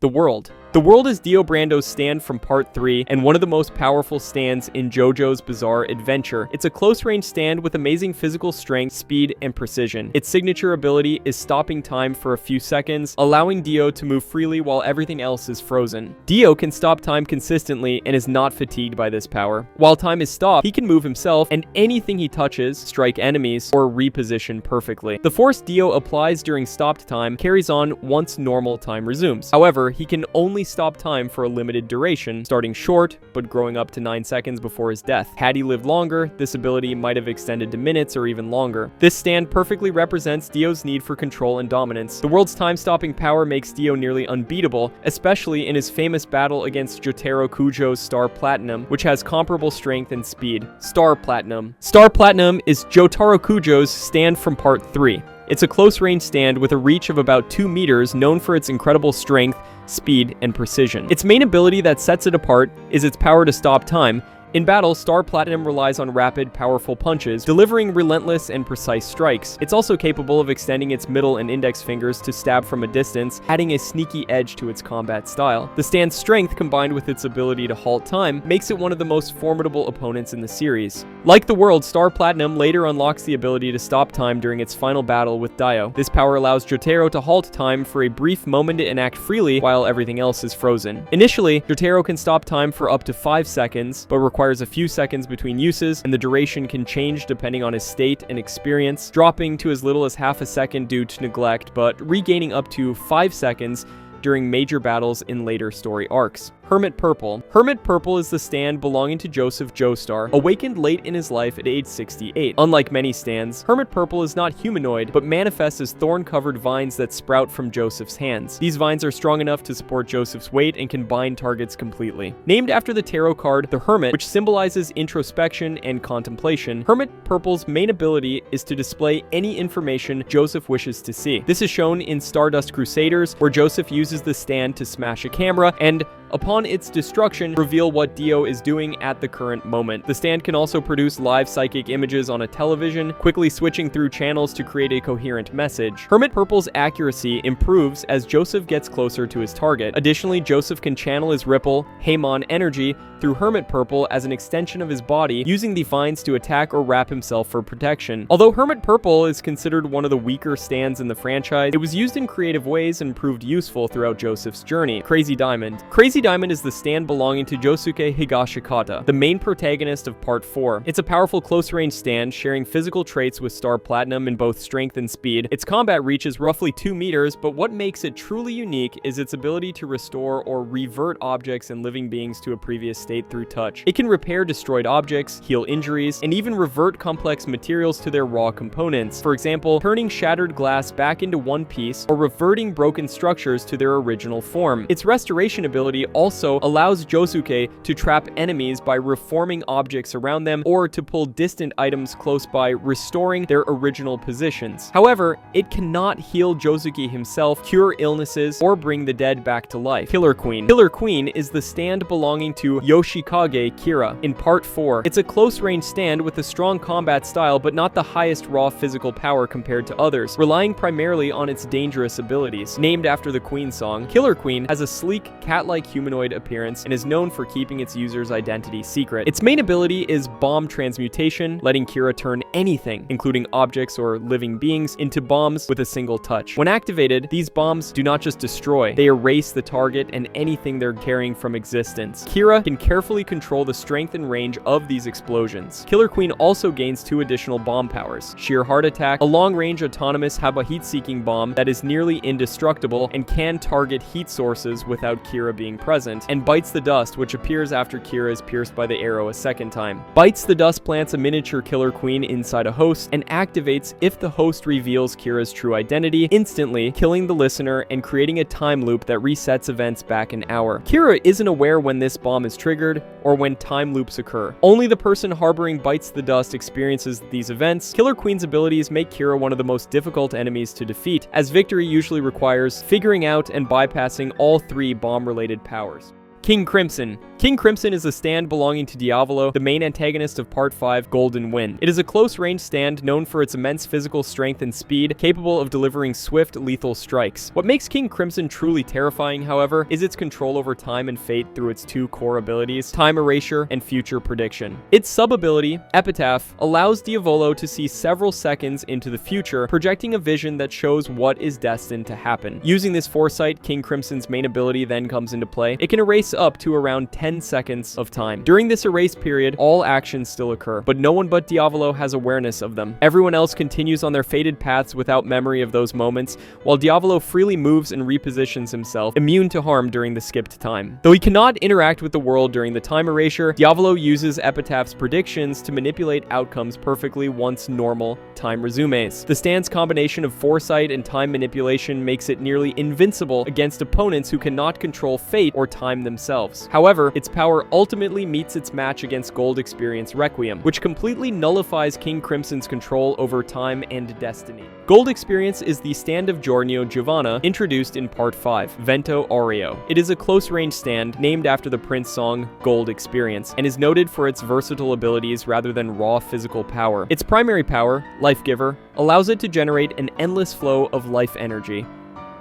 The World. The World is Dio Brando's stand from Part 3, and one of the most powerful stands in JoJo's Bizarre Adventure. It's a close-range stand with amazing physical strength, speed, and precision. Its signature ability is stopping time for a few seconds, allowing Dio to move freely while everything else is frozen. Dio can stop time consistently and is not fatigued by this power. While time is stopped, he can move himself and anything he touches, strike enemies, or reposition perfectly. The force Dio applies during stopped time carries on once normal time resumes. However, he can only stop time for a limited duration, starting short, but growing up to 9 seconds before his death. Had he lived longer, this ability might have extended to minutes or even longer. This stand perfectly represents Dio's need for control and dominance. The world's time-stopping power makes Dio nearly unbeatable, especially in his famous battle against Jotaro Kujo's Star Platinum, which has comparable strength and speed. Star Platinum. Star Platinum is Jotaro Kujo's stand from Part 3. It's a close-range stand with a reach of about 2 meters, known for its incredible strength, speed, and precision. Its main ability that sets it apart is its power to stop time. In battle, Star Platinum relies on rapid, powerful punches, delivering relentless and precise strikes. It's also capable of extending its middle and index fingers to stab from a distance, adding a sneaky edge to its combat style. The stand's strength, combined with its ability to halt time, makes it one of the most formidable opponents in the series. Like the World, Star Platinum later unlocks the ability to stop time during its final battle with Dio. This power allows Jotaro to halt time for a brief moment and act freely while everything else is frozen. Initially, Jotaro can stop time for up to 5 seconds, but requires a few seconds between uses, and the duration can change depending on his state and experience, dropping to as little as half a second due to neglect, but regaining up to 5 seconds during major battles in later story arcs. Hermit Purple. Hermit Purple is the stand belonging to Joseph Joestar, awakened late in his life at age 68. Unlike many stands, Hermit Purple is not humanoid, but manifests as thorn-covered vines that sprout from Joseph's hands. These vines are strong enough to support Joseph's weight and can bind targets completely. Named after the tarot card, the Hermit, which symbolizes introspection and contemplation, Hermit Purple's main ability is to display any information Joseph wishes to see. This is shown in Stardust Crusaders, where Joseph uses the stand to smash a camera and, upon its destruction, reveal what Dio is doing at the current moment. The stand can also produce live psychic images on a television, quickly switching through channels to create a coherent message. Hermit Purple's accuracy improves as Joseph gets closer to his target. Additionally, Joseph can channel his Ripple, Haemon energy through Hermit Purple as an extension of his body, using the vines to attack or wrap himself for protection. Although Hermit Purple is considered one of the weaker stands in the franchise, it was used in creative ways and proved useful throughout Joseph's journey. Crazy Diamond. Crazy Diamond is the stand belonging to Josuke Higashikata, the main protagonist of Part 4. It's a powerful close-range stand, sharing physical traits with Star Platinum in both strength and speed. Its combat reach is roughly 2 meters, but what makes it truly unique is its ability to restore or revert objects and living beings to a previous state through touch. It can repair destroyed objects, heal injuries, and even revert complex materials to their raw components. For example, turning shattered glass back into one piece, or reverting broken structures to their original form. Its restoration ability also allows Josuke to trap enemies by reforming objects around them, or to pull distant items close by, restoring their original positions. However, it cannot heal Josuke himself, cure illnesses, or bring the dead back to life. Killer Queen. Killer Queen is the stand belonging to Yoshikage Kira in Part 4. It's a close-range stand with a strong combat style, but not the highest raw physical power compared to others, relying primarily on its dangerous abilities. Named after the Queen song, Killer Queen has a sleek, cat-like humanoid appearance and is known for keeping its user's identity secret. Its main ability is bomb transmutation, letting Kira turn anything, including objects or living beings, into bombs with a single touch. When activated, these bombs do not just destroy, they erase the target and anything they're carrying from existence. Kira can carefully control the strength and range of these explosions. Killer Queen also gains 2 additional bomb powers: Sheer Heart Attack, a long-range autonomous Haba heat-seeking bomb that is nearly indestructible and can target heat sources without Kira being present, and Bites the Dust, which appears after Kira is pierced by the arrow a second time. Bites the Dust plants a miniature Killer Queen inside a host and activates if the host reveals Kira's true identity, instantly killing the listener and creating a time loop that resets events back an hour. Kira isn't aware when this bomb is triggered or when time loops occur. Only the person harboring Bites the Dust experiences these events. Killer Queen's abilities make Kira one of the most difficult enemies to defeat, as victory usually requires figuring out and bypassing all 3 bomb-related powers. King Crimson. King Crimson is a stand belonging to Diavolo, the main antagonist of Part 5, Golden Wind. It is a close-range stand known for its immense physical strength and speed, capable of delivering swift, lethal strikes. What makes King Crimson truly terrifying, however, is its control over time and fate through its two core abilities, Time Erasure and Future Prediction. Its sub-ability, Epitaph, allows Diavolo to see several seconds into the future, projecting a vision that shows what is destined to happen. Using this foresight, King Crimson's main ability then comes into play. It can erase up to around 10 seconds of time. During this erase period, all actions still occur, but no one but Diavolo has awareness of them. Everyone else continues on their fated paths without memory of those moments, while Diavolo freely moves and repositions himself, immune to harm during the skipped time. Though he cannot interact with the world during the time erasure, Diavolo uses Epitaph's predictions to manipulate outcomes perfectly once normal time resumes. The stand's combination of foresight and time manipulation makes it nearly invincible against opponents who cannot control fate or time themselves. However, its power ultimately meets its match against Gold Experience Requiem, which completely nullifies King Crimson's control over time and destiny. Gold Experience is the stand of Giorgio Giovanna, introduced in Part 5, Vento Aureo. It is a close-range stand named after the Prince song Gold Experience, and is noted for its versatile abilities rather than raw physical power. Its primary power, Life Giver, allows it to generate an endless flow of life energy.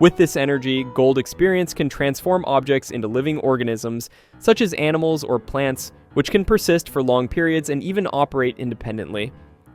With this energy, Gold Experience can transform objects into living organisms, such as animals or plants, which can persist for long periods and even operate independently.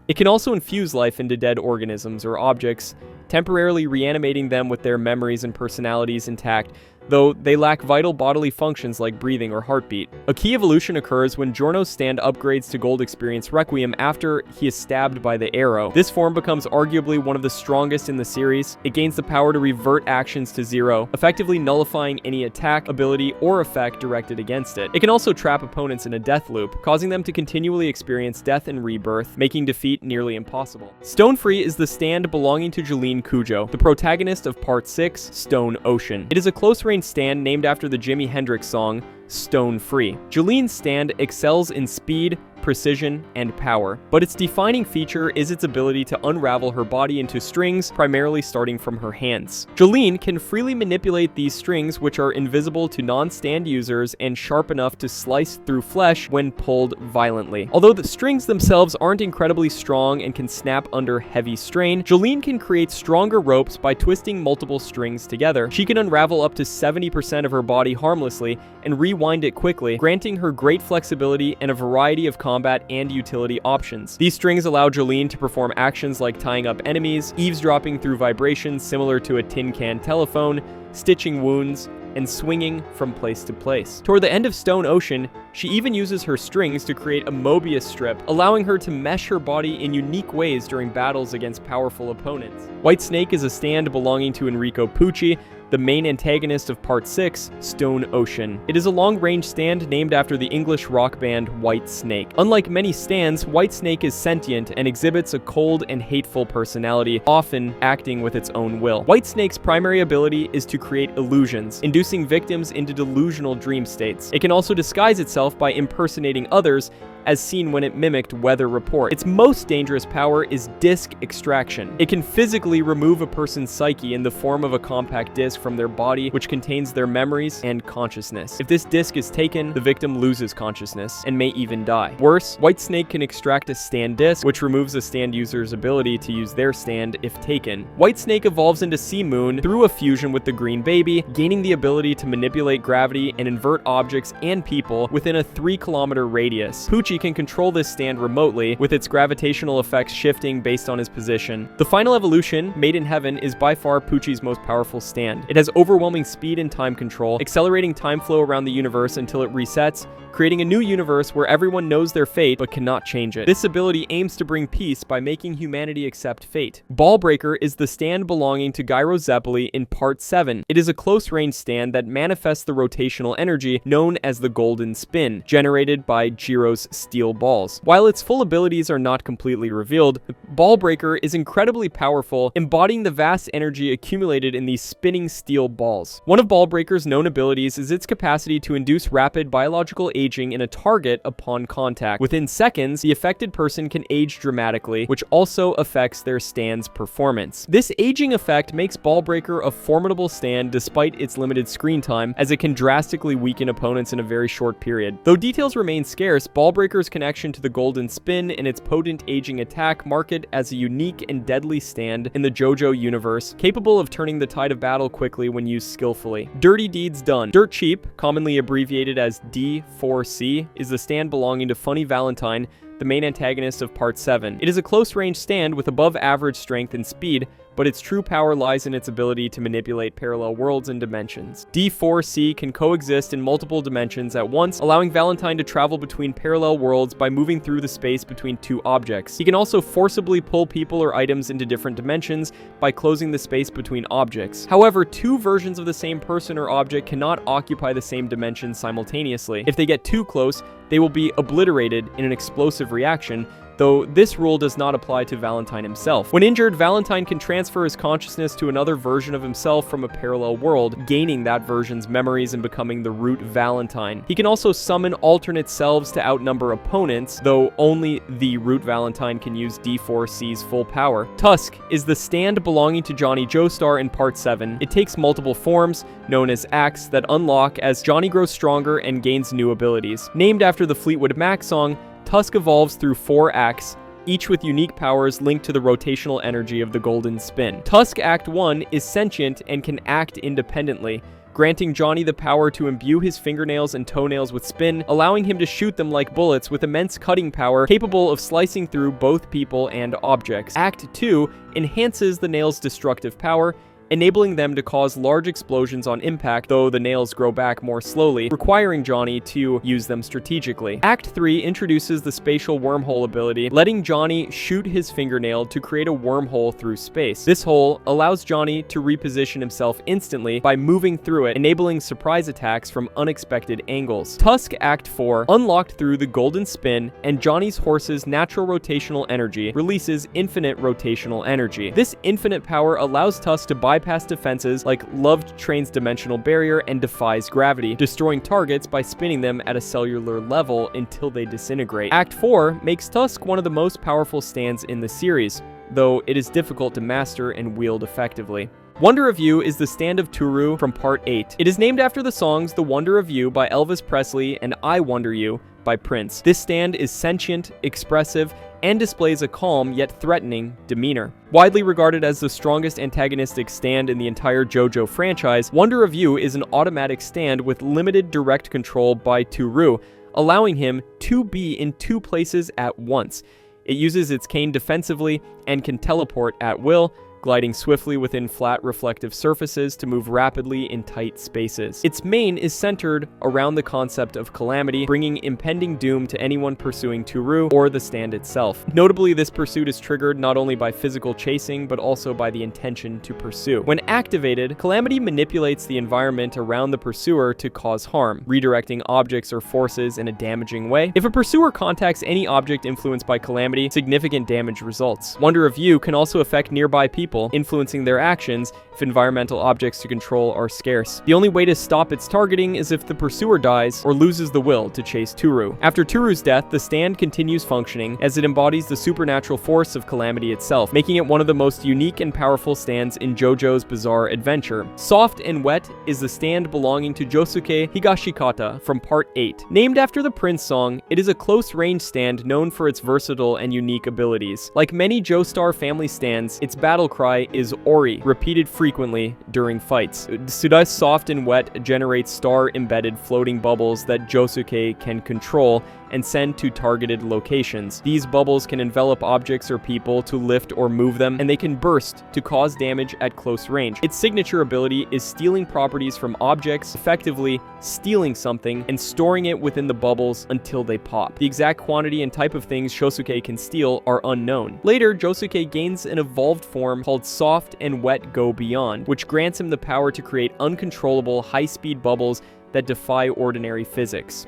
It can also infuse life into dead organisms or objects, temporarily reanimating them with their memories and personalities intact, though they lack vital bodily functions like breathing or heartbeat. A key evolution occurs when Giorno's stand upgrades to Gold Experience Requiem after he is stabbed by the arrow. This form becomes arguably one of the strongest in the series. It gains the power to revert actions to zero, effectively nullifying any attack, ability, or effect directed against it. It can also trap opponents in a death loop, causing them to continually experience death and rebirth, making defeat nearly impossible. Stone Free is the stand belonging to Jolene Cujo, the protagonist of Part 6, Stone Ocean. It is a close-range stand named after the Jimi Hendrix song Stone Free. Jolene's stand excels in speed, precision, and power, but its defining feature is its ability to unravel her body into strings, primarily starting from her hands. Jolene can freely manipulate these strings, which are invisible to non-stand users and sharp enough to slice through flesh when pulled violently. Although the strings themselves aren't incredibly strong and can snap under heavy strain, Jolene can create stronger ropes by twisting multiple strings together. She can unravel up to 70% of her body harmlessly and rewind it quickly, granting her great flexibility and a variety of combat and utility options. These strings allow Jolene to perform actions like tying up enemies, eavesdropping through vibrations similar to a tin can telephone, stitching wounds, and swinging from place to place. Toward the end of Stone Ocean, she even uses her strings to create a Mobius strip, allowing her to mesh her body in unique ways during battles against powerful opponents. White Snake is a stand belonging to Enrico Pucci, the main antagonist of Part 6, Stone Ocean. It is a long-range stand named after the English rock band White Snake. Unlike many stands, White Snake is sentient and exhibits a cold and hateful personality, often acting with its own will. White Snake's primary ability is to create illusions, inducing victims into delusional dream states. It can also disguise itself by impersonating others, as seen when it mimicked weather report. Its most dangerous power is disc extraction. It can physically remove a person's psyche in the form of a compact disc from their body, which contains their memories and consciousness. If this disc is taken, the victim loses consciousness and may even die. Worse, White Snake can extract a stand disc, which removes a stand user's ability to use their stand if taken. White Snake evolves into Sea Moon through a fusion with the Green Baby, gaining the ability to manipulate gravity and invert objects and people within a 3-kilometer radius. Pucci can control this stand remotely, with its gravitational effects shifting based on his position. The final evolution, Made in Heaven, is by far Pucci's most powerful stand. It has overwhelming speed and time control, accelerating time flow around the universe until it resets, creating a new universe where everyone knows their fate but cannot change it. This ability aims to bring peace by making humanity accept fate. Ballbreaker is the stand belonging to Gyro Zeppeli in Part 7. It is a close-range stand that manifests the rotational energy known as the Golden Spin, generated by Jiro's steel balls. While its full abilities are not completely revealed, Ballbreaker is incredibly powerful, embodying the vast energy accumulated in these spinning steel balls. One of Ballbreaker's known abilities is its capacity to induce rapid biological aging in a target upon contact. Within seconds, the affected person can age dramatically, which also affects their stand's performance. This aging effect makes Ballbreaker a formidable stand despite its limited screen time, as it can drastically weaken opponents in a very short period. Though details remain scarce, Ballbreaker's connection to the golden spin and its potent aging attack mark it as a unique and deadly stand in the JoJo universe, capable of turning the tide of battle quickly when used skillfully. Dirty Deeds Done. Dirt Cheap, commonly abbreviated as D4C, is the stand belonging to Funny Valentine, the main antagonist of Part 7. It is a close-range stand with above-average strength and speed, but its true power lies in its ability to manipulate parallel worlds and dimensions. D4C can coexist in multiple dimensions at once, allowing Valentine to travel between parallel worlds by moving through the space between two objects. He can also forcibly pull people or items into different dimensions by closing the space between objects. However, two versions of the same person or object cannot occupy the same dimension simultaneously. If they get too close, they will be obliterated in an explosive reaction, though this rule does not apply to Valentine himself. When injured, Valentine can transfer his consciousness to another version of himself from a parallel world, gaining that version's memories and becoming the root Valentine. He can also summon alternate selves to outnumber opponents, though only the root Valentine can use D4C's full power. Tusk is the stand belonging to Johnny Joestar in Part 7. It takes multiple forms, known as acts, that unlock as Johnny grows stronger and gains new abilities. Named after the Fleetwood Mac song, Tusk evolves through 4 acts, each with unique powers linked to the rotational energy of the golden spin. Tusk Act 1 is sentient and can act independently, granting Johnny the power to imbue his fingernails and toenails with spin, allowing him to shoot them like bullets with immense cutting power capable of slicing through both people and objects. Act 2 enhances the nails' destructive power, enabling them to cause large explosions on impact, though the nails grow back more slowly, requiring Johnny to use them strategically. Act 3 introduces the spatial wormhole ability, letting Johnny shoot his fingernail to create a wormhole through space. This hole allows Johnny to reposition himself instantly by moving through it, enabling surprise attacks from unexpected angles. Tusk Act 4, unlocked through the golden spin, and Johnny's horse's natural rotational energy releases infinite rotational energy. This infinite power allows Tusk to bypass defenses like Love Train's dimensional barrier and defies gravity, destroying targets by spinning them at a cellular level until they disintegrate. Act 4 makes Tusk one of the most powerful stands in the series, though it is difficult to master and wield effectively. Wonder of You is the stand of Turu from Part 8. It is named after the songs The Wonder of You by Elvis Presley and I Wonder You by Prince. This stand is sentient, expressive, and displays a calm yet threatening demeanor. Widely regarded as the strongest antagonistic stand in the entire JoJo franchise, Wonder of You is an automatic stand with limited direct control by Turu, allowing him to be in 2 places at once. It uses its cane defensively and can teleport at will, gliding swiftly within flat reflective surfaces to move rapidly in tight spaces. Its main is centered around the concept of calamity, bringing impending doom to anyone pursuing Turu or the stand itself. Notably, this pursuit is triggered not only by physical chasing, but also by the intention to pursue. When activated, Calamity manipulates the environment around the pursuer to cause harm, redirecting objects or forces in a damaging way. If a pursuer contacts any object influenced by Calamity, significant damage results. Wonder of You can also affect nearby people, influencing their actions if environmental objects to control are scarce. The only way to stop its targeting is if the pursuer dies or loses the will to chase Turu. After Turu's death, the stand continues functioning as it embodies the supernatural force of Calamity itself, making it one of the most unique and powerful stands in JoJo's Bizarre Adventure. Soft and Wet is the stand belonging to Josuke Higashikata from Part 8. Named after the Prince song, it is a close-range stand known for its versatile and unique abilities. Like many Joestar family stands, its battle cry is Ori, repeated frequently during fights. Suda's Soft and Wet generates star-embedded floating bubbles that Josuke can control and send to targeted locations. These bubbles can envelop objects or people to lift or move them, and they can burst to cause damage at close range. Its signature ability is stealing properties from objects, effectively stealing something and storing it within the bubbles until they pop. The exact quantity and type of things Josuke can steal are unknown. Later, Josuke gains an evolved form called Soft and Wet Go Beyond, which grants him the power to create uncontrollable, high-speed bubbles that defy ordinary physics.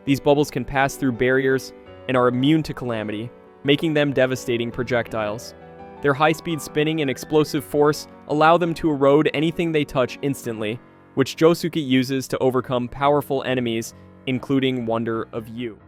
These bubbles can pass through barriers and are immune to calamity, making them devastating projectiles. Their high-speed spinning and explosive force allow them to erode anything they touch instantly, which Josuke uses to overcome powerful enemies, including Wonder of You.